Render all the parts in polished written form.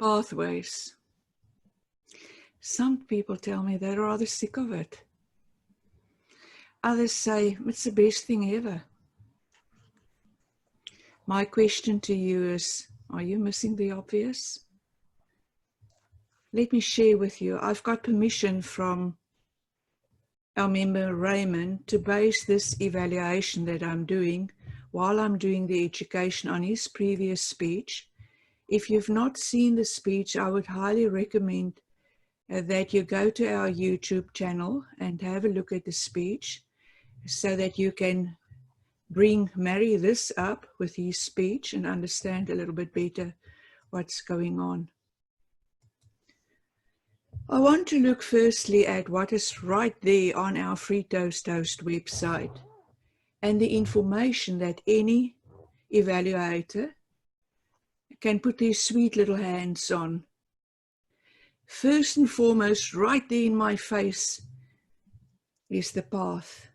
pathways. Some people tell me they're rather sick of it. Others say it's the best thing ever. My question to you is, are you missing the obvious? Let me share with you. I've got permission from our member Rooyen to base this evaluation that I'm doing while I'm doing the education on his previous speech. If you've not seen the speech, I would highly recommend that you go to our YouTube channel and have a look at the speech so that you can marry this up with his speech and understand a little bit better what's going on. I want to look firstly at what is right there on our Free Toast Toast website and the information that any evaluator can put their sweet little hands on. First and foremost, right there in my face is the path.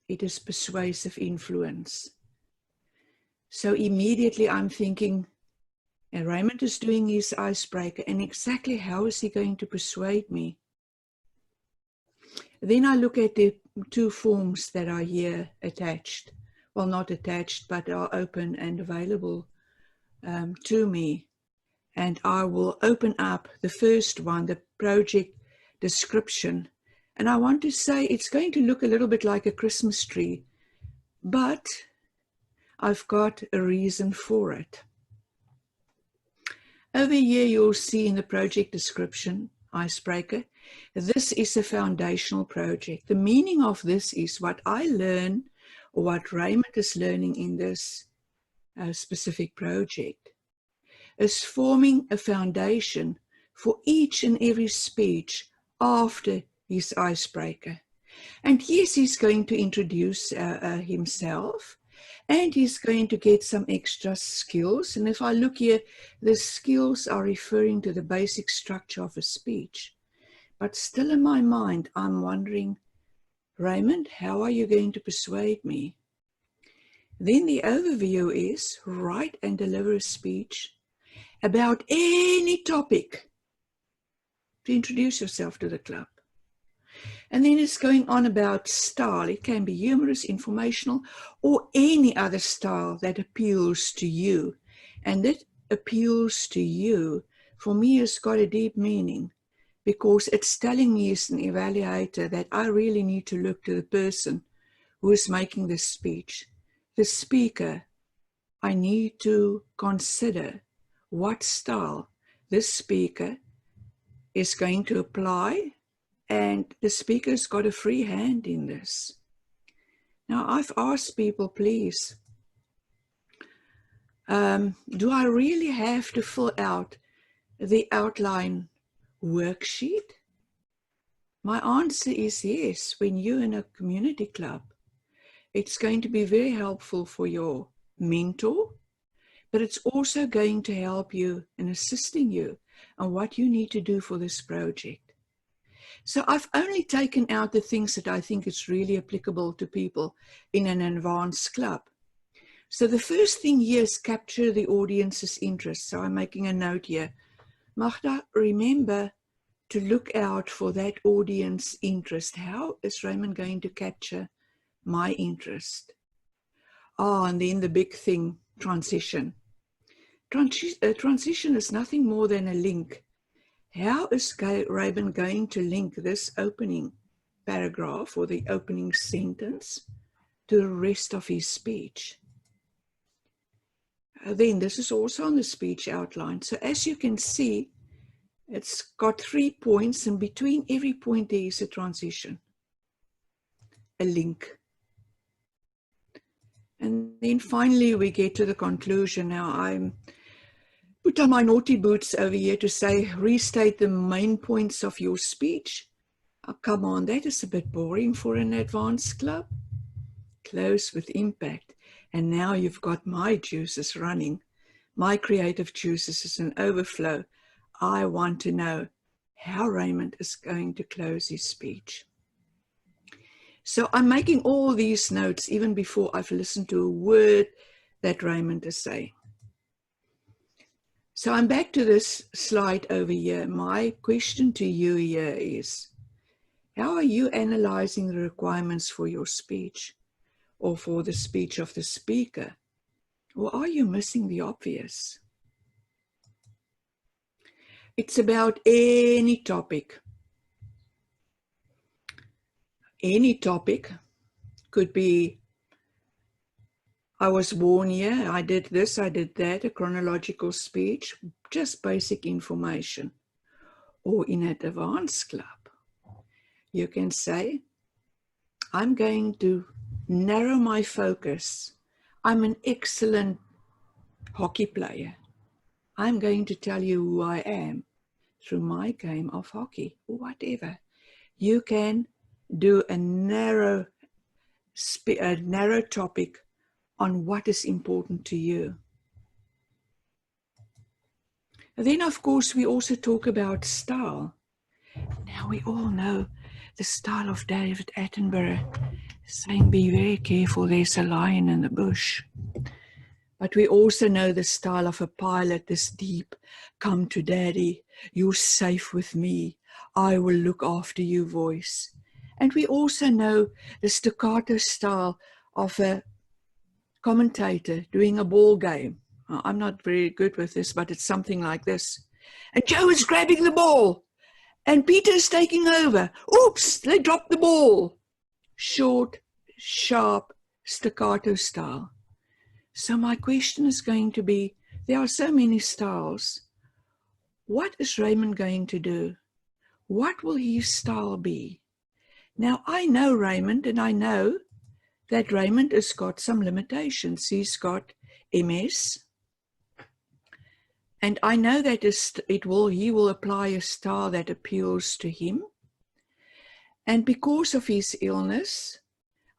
It is persuasive influence. So immediately I'm thinking, and Rooyen is doing his icebreaker, and exactly how is he going to persuade me? Then I look at the two forms that are here attached. Well, not attached, but are open and available to me. And I will open up the first one, the project description. And I want to say it's going to look a little bit like a Christmas tree, but I've got a reason for it. Over here, you'll see in the project description, Icebreaker, this is a foundational project. The meaning of this is what I learn, or what Rooyen is learning in this specific project, is forming a foundation for each and every speech after his icebreaker. And yes, he's going to introduce himself, and he's going to get some extra skills. And if I look here, the skills are referring to the basic structure of a speech. But still in my mind, I'm wondering, Rooyen, how are you going to persuade me? Then the overview is write and deliver a speech about any topic to introduce yourself to the club. And then it's going on about style. It can be humorous, informational, or any other style that appeals to you. And that appeals to you, for me, has got a deep meaning, because it's telling me as an evaluator that I really need to look to the person who is making this speech. The speaker, I need to consider what style this speaker is going to apply, and the speaker's got a free hand in this. Now, I've asked people, please, do I really have to fill out the outline worksheet? My answer is yes. When you're in a community club, it's going to be very helpful for your mentor, but it's also going to help you in assisting you on what you need to do for this project. So I've only taken out the things that I think is really applicable to people in an advanced club. So the first thing here is capture the audience's interest. So I'm making a note here. Magda, remember to look out for that audience interest. How is Rooyen going to capture my interest? Oh, and then the big thing, transition. Transition is nothing more than a link. How is Rooyen going to link this opening paragraph or the opening sentence to the rest of his speech? Then this is also on the speech outline. So as you can see, it's got 3 points, and between every point there is a transition, a link. And then finally we get to the conclusion. Now I'm put on my naughty boots over here to say, restate the main points of your speech. Oh, come on, that is a bit boring for an advanced club. Close with impact. And now you've got my juices running. My creative juices is an overflow. I want to know how Rooyen is going to close his speech. So I'm making all these notes even before I've listened to a word that Rooyen is saying. So I'm back to this slide over here. My question to you here is, how are you analyzing the requirements for your speech or for the speech of the speaker? Or are you missing the obvious? It's about any topic. Any topic could be, I was born here, I did this, I did that, a chronological speech, just basic information. Or in an advanced club, you can say, I'm going to narrow my focus. I'm an excellent hockey player. I'm going to tell you who I am through my game of hockey or whatever. You can do a narrow topic on what is important to you. Then, of course, we also talk about style. Now, we all know the style of David Attenborough, saying, be very careful, there's a lion in the bush. But we also know the style of a pilot, this deep, come to daddy, you're safe with me, I will look after you voice. And we also know the staccato style of a commentator doing a ball game. I'm not very good with this, but it's something like this. And Joe is grabbing the ball, and Peter's taking over. Oops, they dropped the ball. Short, sharp, staccato style. So my question is going to be, there are so many styles. What is Raymond going to do? What will his style be? Now, I know Raymond, and I know that Raymond has got some limitations. He's got MS. And I know that he will apply a style that appeals to him. And because of his illness,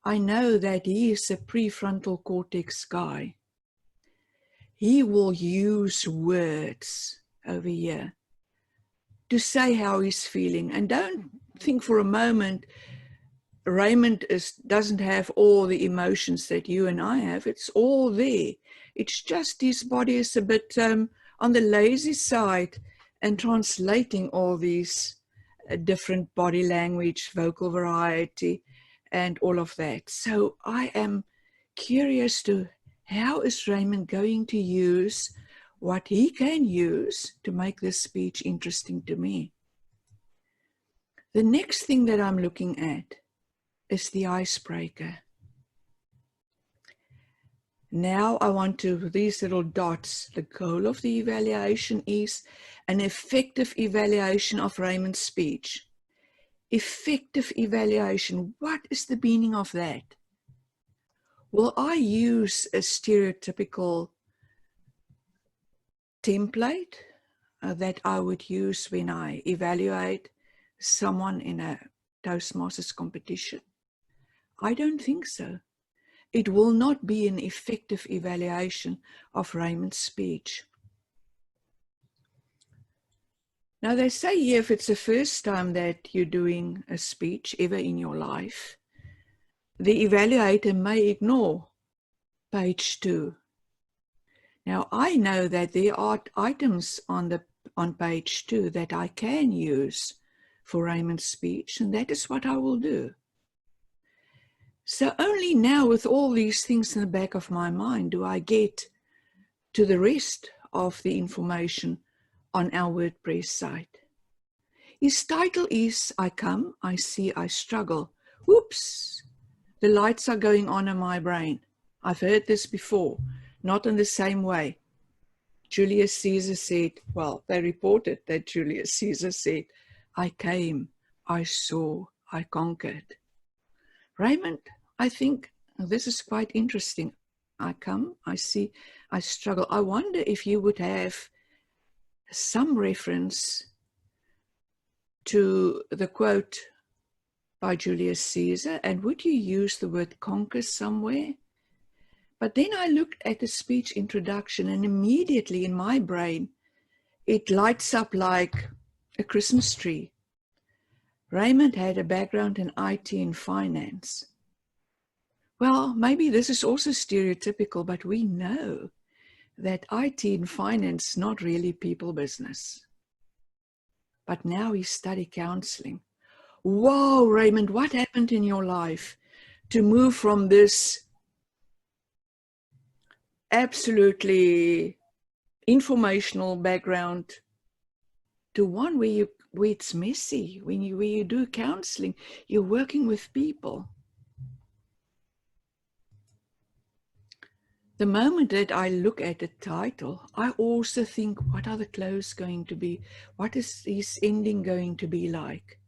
I know that he is a prefrontal cortex guy. He will use words over here to say how he's feeling. And don't think for a moment Raymond doesn't have all the emotions that you and I have. It's all there. It's just his body is a bit on the lazy side and translating all these different body language, vocal variety, and all of that. So I am curious to how is Raymond going to use what he can use to make this speech interesting to me. The next thing that I'm looking at is the icebreaker. Now I want to, these little dots, the goal of the evaluation is an effective evaluation of Raymond's speech. Effective evaluation, what is the meaning of that? Will I use a stereotypical template that I would use when I evaluate someone in a Toastmasters competition? I don't think so. It will not be an effective evaluation of Raymond's speech. Now they say here, if it's the first time that you're doing a speech ever in your life, the evaluator may ignore page 2. Now I know that there are items on page 2 that I can use for Raymond's speech, and that is what I will do. So only now, with all these things in the back of my mind, do I get to the rest of the information on our WordPress site. His title is, I come, I see, I struggle. Whoops, the lights are going on in my brain. I've heard this before, not in the same way. Julius Caesar said, well, they reported that Julius Caesar said, I came, I saw, I conquered. Raymond, I think this is quite interesting. I come, I see, I struggle. I wonder if you would have some reference to the quote by Julius Caesar, and would you use the word conquer somewhere? But then I looked at the speech introduction, and immediately in my brain, it lights up like a Christmas tree. Raymond had a background in IT and finance. Well, maybe this is also stereotypical, but we know that IT and finance is not really people business. But now he studied counseling. Wow, Raymond, what happened in your life to move from this absolutely informational background to one where it's messy, where you do counseling, you're working with people? The moment that I look at the title, I also think, what are the clothes going to be? What is his ending going to be like?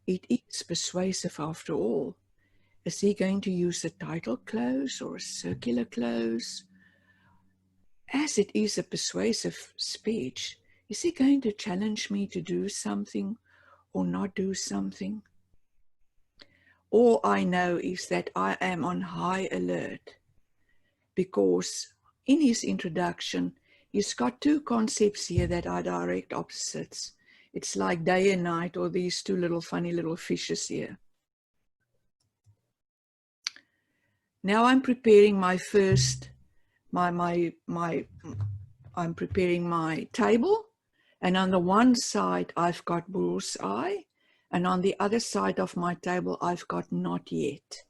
It is persuasive after all. Is he going to use a title close or a circular close? As it is a persuasive speech, is he going to challenge me to do something or not do something? All I know is that I am on high alert, because in his introduction, he's got two concepts here that are direct opposites. It's like day and night, or these two little funny little fishes here. Now I'm preparing my first, I'm preparing my table, and on the one side I've got bullseye, and on the other side of my table I've got not yet.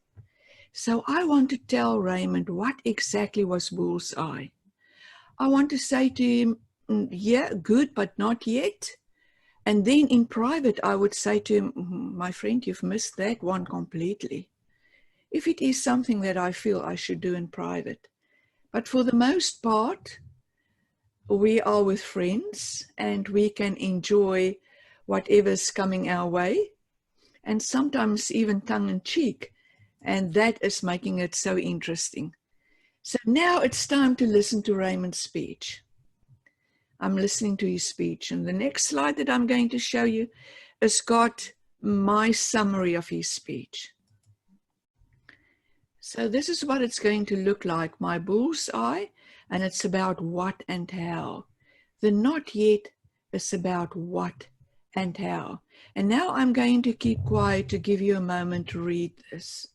So I want to tell Raymond what exactly was bullseye. I want to say to him, yeah, good, but not yet. And then in private, I would say to him, my friend, you've missed that one completely. If it is something that I feel I should do in private. But for the most part, we are with friends and we can enjoy whatever's coming our way, and sometimes even tongue in cheek. And that is making it so interesting. So now it's time to listen to Raymond's speech. I'm listening to his speech, and the next slide that I'm going to show you has got my summary of his speech. So this is what it's going to look like, my bullseye, and it's about what and how. The not yet is about what and how. And now I'm going to keep quiet to give you a moment to read this.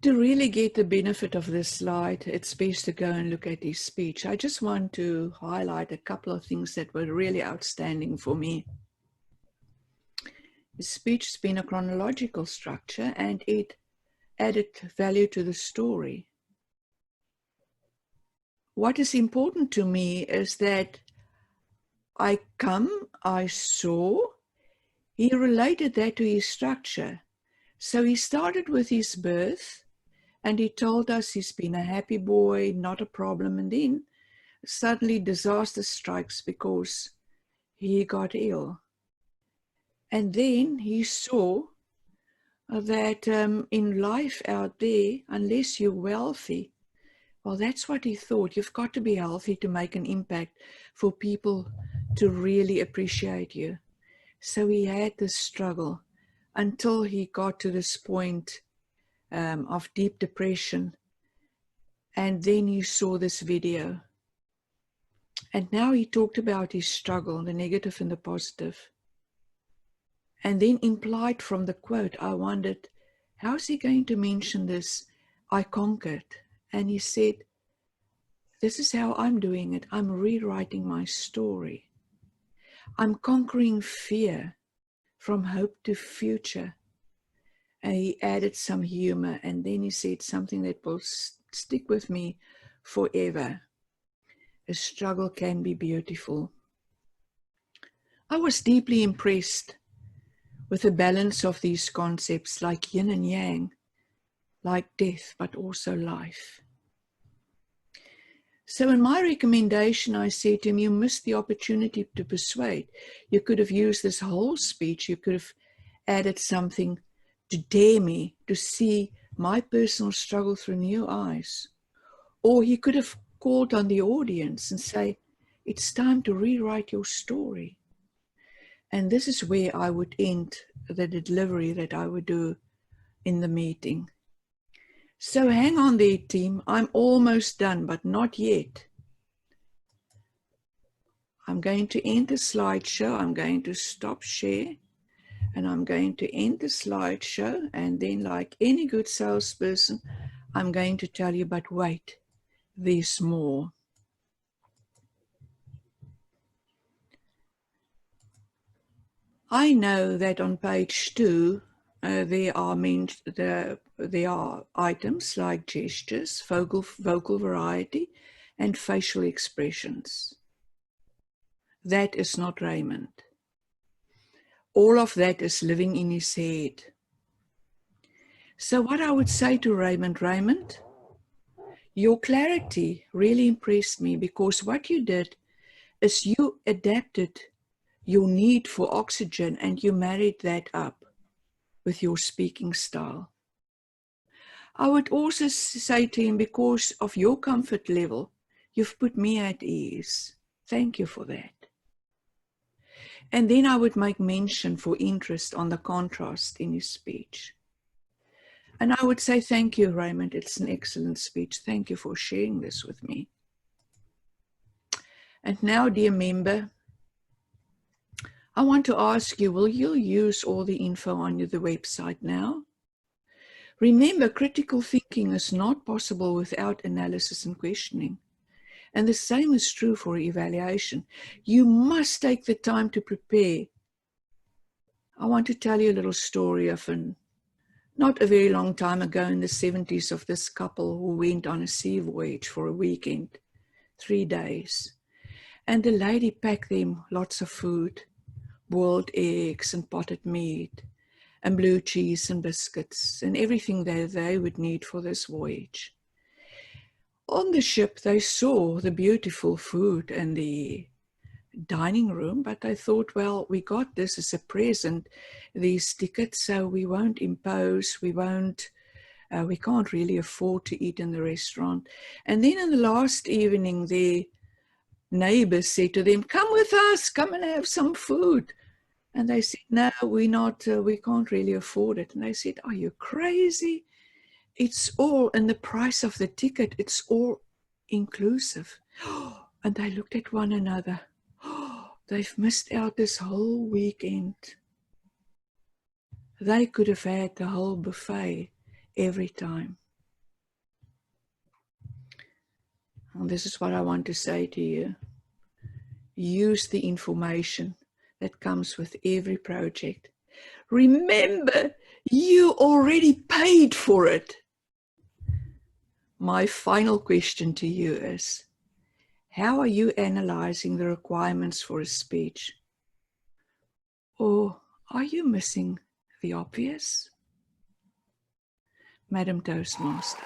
To really get the benefit of this slide, it's best to go and look at his speech. I just want to highlight a couple of things that were really outstanding for me. His speech has been a chronological structure, and it added value to the story. What is important to me is that I saw, he related that to his structure. So he started with his birth, and he told us he's been a happy boy, not a problem. And then suddenly disaster strikes because he got ill. And then he saw that in life out there, unless you're wealthy, well, that's what he thought. You've got to be healthy to make an impact for people to really appreciate you. So he had this struggle until he got to this point of deep depression. And then he saw this video. And now he talked about his struggle, the negative and the positive. And then implied from the quote, I wondered, how's he going to mention this? I conquered. And he said, this is how I'm doing it. I'm rewriting my story. I'm conquering fear from hope to future. And he added some humor, and then he said something that will stick with me forever. A struggle can be beautiful. I was deeply impressed with the balance of these concepts, like yin and yang, like death, but also life. So in my recommendation, I said to him, you missed the opportunity to persuade. You could have used this whole speech. You could have added something to dare me to see my personal struggle through new eyes. Or he could have called on the audience and say, it's time to rewrite your story. And this is where I would end the delivery that I would do in the meeting. So hang on there, team. I'm almost done, but not yet. I'm going to end the slideshow. I'm going to stop share. And I'm going to end the slideshow. And then, like any good salesperson, I'm going to tell you, but wait, there's more. I know that on page 2, there are items like gestures, vocal variety, and facial expressions. That is not Raymond. All of that is living in his head. So what I would say to Raymond, your clarity really impressed me, because what you did is you adapted your need for oxygen and you married that up with your speaking style. I would also say to him, because of your comfort level, you've put me at ease. Thank you for that. And then I would make mention for interest on the contrast in his speech. And I would say, thank you, Raymond. It's an excellent speech. Thank you for sharing this with me. And now, dear member, I want to ask you, will you use all the info on the website now? Remember, critical thinking is not possible without analysis and questioning. And the same is true for evaluation. You must take the time to prepare. I want to tell you a little story of not a very long time ago in the 70s, of this couple who went on a sea voyage for a weekend, 3 days. And the lady packed them lots of food, boiled eggs and potted meat, and blue cheese and biscuits, and everything that they would need for this voyage. On the ship, they saw the beautiful food and the dining room, but they thought, well, we got this as a present, these tickets, so we won't impose, we can't really afford to eat in the restaurant. And then in the last evening, their neighbors said to them, come with us, come and have some food. And they said, no, we can't really afford it. And they said, are you crazy? It's all in the price of the ticket. It's all inclusive. And they looked at one another. They've missed out this whole weekend. They could have had the whole buffet every time. And this is what I want to say to you. Use the information that comes with every project. Remember, you already paid for it. My final question to you is, how are you analyzing the requirements for a speech? Or are you missing the obvious? Madam Toastmaster.